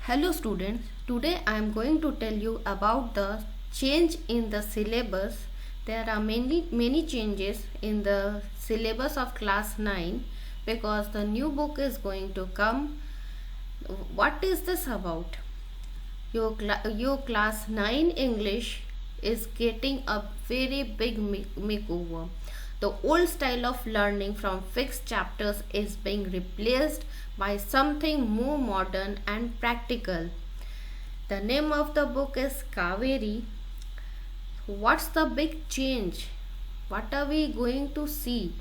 Hello students, today I am going to tell you about the change in the syllabus. There are many changes in the syllabus of class 9 because the new book is going to come. What is this about? Your class 9 English is getting a very big makeover. The old style of learning from fixed chapters is being replaced by something more modern and practical. The name of the book is Kaveri. What's the big change? What are we going to see?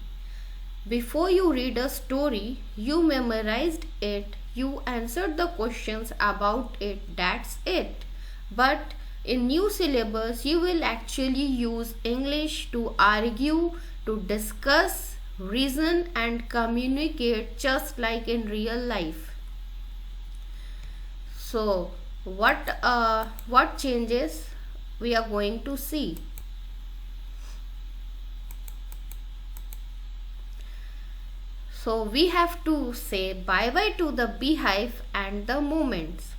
Before you read a story, you memorized it, you answered the questions about it, that's it. But in new syllabus, you will actually use English to argue, to discuss, reason and communicate just like in real life. So, what changes we are going to see? So we have to say bye bye to the beehive and the moments.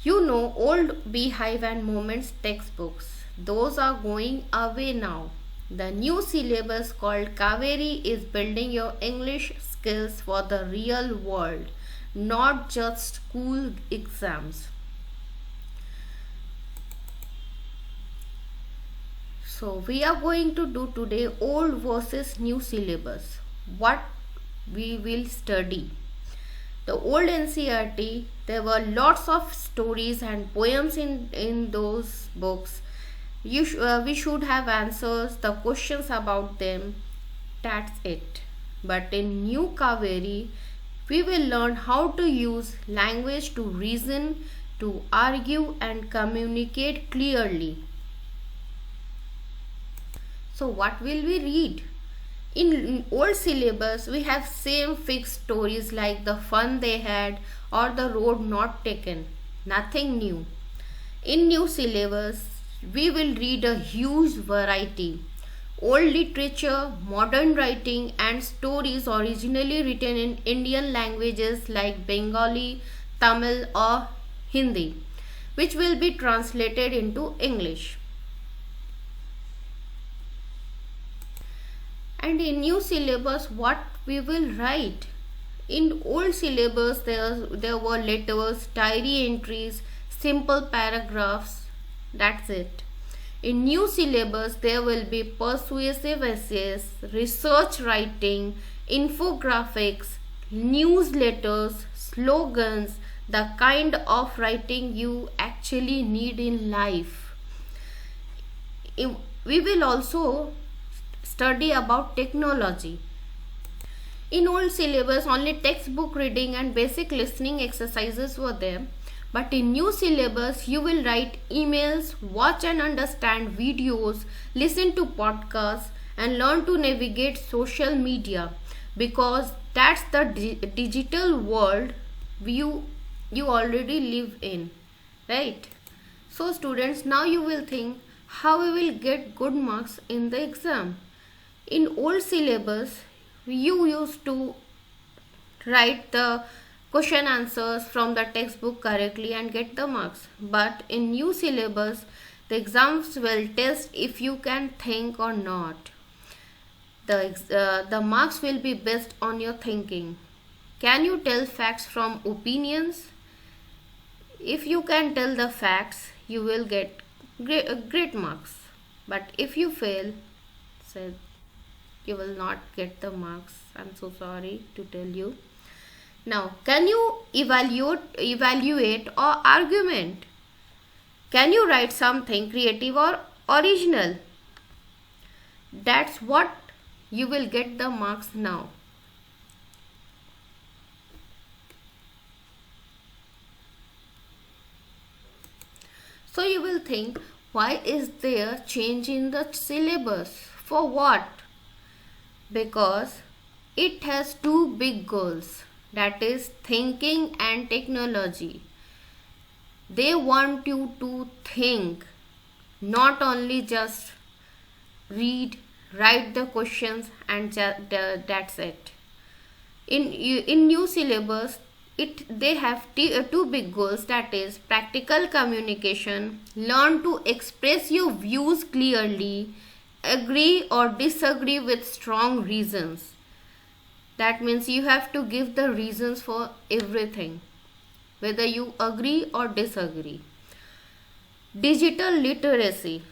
You know, old beehive and moments textbooks, those are going away now. The new syllabus called Kaveri is building your English skills for the real world, not just school exams. So we are going to do today old versus new syllabus. What we will study. The old NCERT, there were lots of stories and poems in those books. We should have answers, the questions about them. That's it. But in new Kaveri, we will learn how to use language to reason, to argue and communicate clearly. So what will we read? In old syllabus, we have same fixed stories like the fun they had or the road not taken. Nothing new. In new syllabus, we will read a huge variety. Old literature, modern writing and stories originally written in Indian languages like Bengali, Tamil or Hindi, which will be translated into English. And in new syllabus, what we will write? In old syllabus, there were letters, diary entries, simple paragraphs. That's it. In new syllabus, there will be persuasive essays, research writing, infographics, newsletters, slogans, the kind of writing you actually need in life. We will also study about technology. In old syllabus, only textbook reading and basic listening exercises were there. But in new syllabus, you will write emails, watch and understand videos, listen to podcasts and learn to navigate social media, because that's the digital world you already live in, right? So students, now you will think how we will get good marks in the exam. In old syllabus, you used to write the question answers from the textbook correctly and get the marks. But in new syllabus, the exams will test if you can think or not. The marks will be based on your thinking. Can you tell facts from opinions? If you can tell the facts, you will get great marks. But if you fail, say, you will not get the marks. I'm so sorry to tell you. Now, can you evaluate or argument? Can you write something creative or original? That's what you will get the marks now. So you will think, why is there change in the syllabus? For what? Because it has two big goals, that is thinking and technology. They want you to think, not only just read, write the questions and that's it. In new syllabus, they have two big goals, that is practical communication, learn to express your views clearly, agree or disagree with strong reasons. That means you have to give the reasons for everything, whether you agree or disagree. Digital literacy,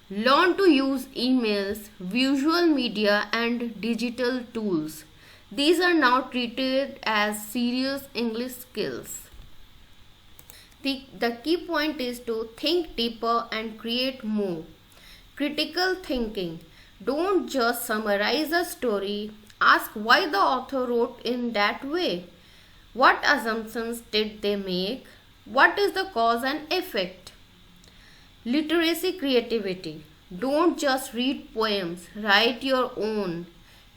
learn to use emails, visual media and digital tools. These are now treated as serious English skills. The key point is to think deeper and create more. Critical thinking. Don't just summarize a story. Ask why the author wrote in that way. What assumptions did they make? What is the cause and effect? Literacy creativity. Don't just read poems, write your own.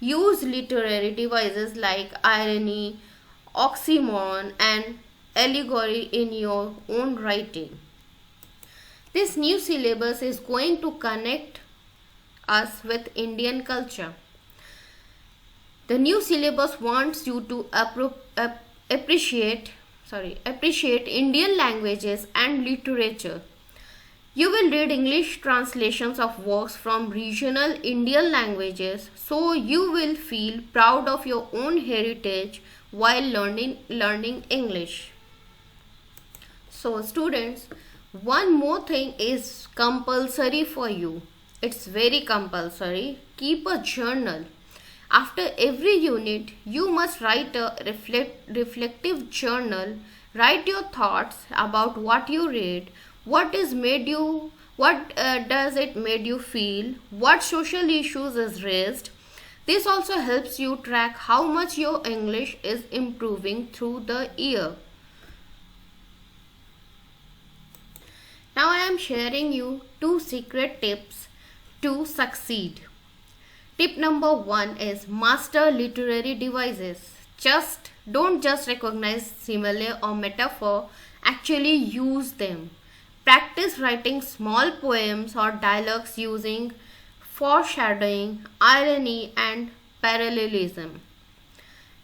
Use literary devices like irony, oxymoron, and allegory in your own writing. This new syllabus is going to connect us with Indian culture. The new syllabus wants you to appreciate Indian languages and literature. You will read English translations of works from regional Indian languages, so you will feel proud of your own heritage while learning English. So students, one more thing is compulsory for you. It's very compulsory. Keep a journal. After every unit, you must write a reflective journal. Write your thoughts about what you read, what does it made you feel, what social issues is raised. This also helps you track how much your English is improving through the year. Now I am sharing you 2 secret tips to succeed. Tip number 1 is master literary devices. Don't just recognize simile or metaphor, actually use them. Practice writing small poems or dialogues using foreshadowing, irony and parallelism.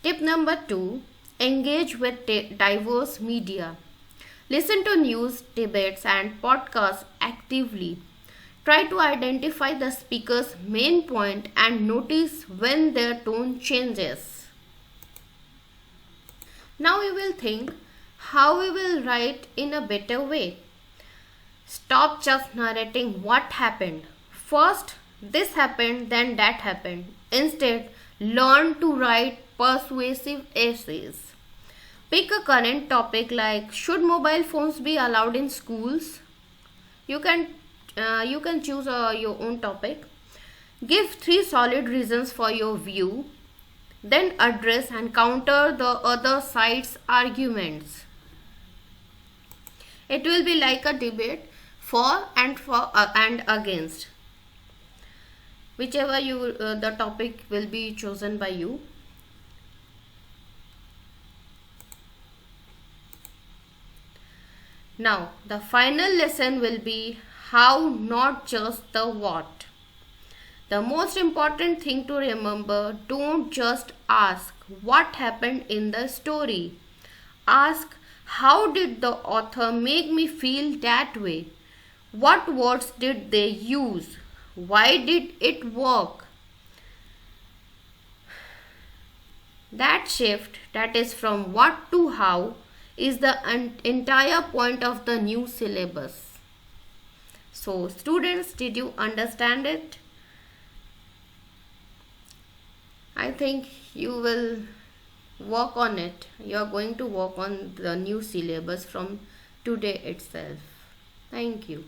Tip number 2, engage with diverse media. Listen to news, debates and podcasts actively. Try to identify the speaker's main point and notice when their tone changes. Now we will think how we will write in a better way. Stop just narrating what happened. First, this happened, then that happened. Instead, learn to write persuasive essays. Pick a current topic like should mobile phones be allowed in schools? You can choose your own topic. Give 3 solid reasons for your view. Then address and counter the other side's arguments. It will be like a debate for and against. Whichever the topic will be chosen by you. Now, the final lesson will be how, not just the what. The most important thing to remember, don't just ask what happened in the story. Ask, how did the author make me feel that way? What words did they use? Why did it work? That shift, that is from what to how, is the entire point of the new syllabus. So students, did you understand it? I think you will work on it. You are going to work on the new syllabus from today itself. Thank you.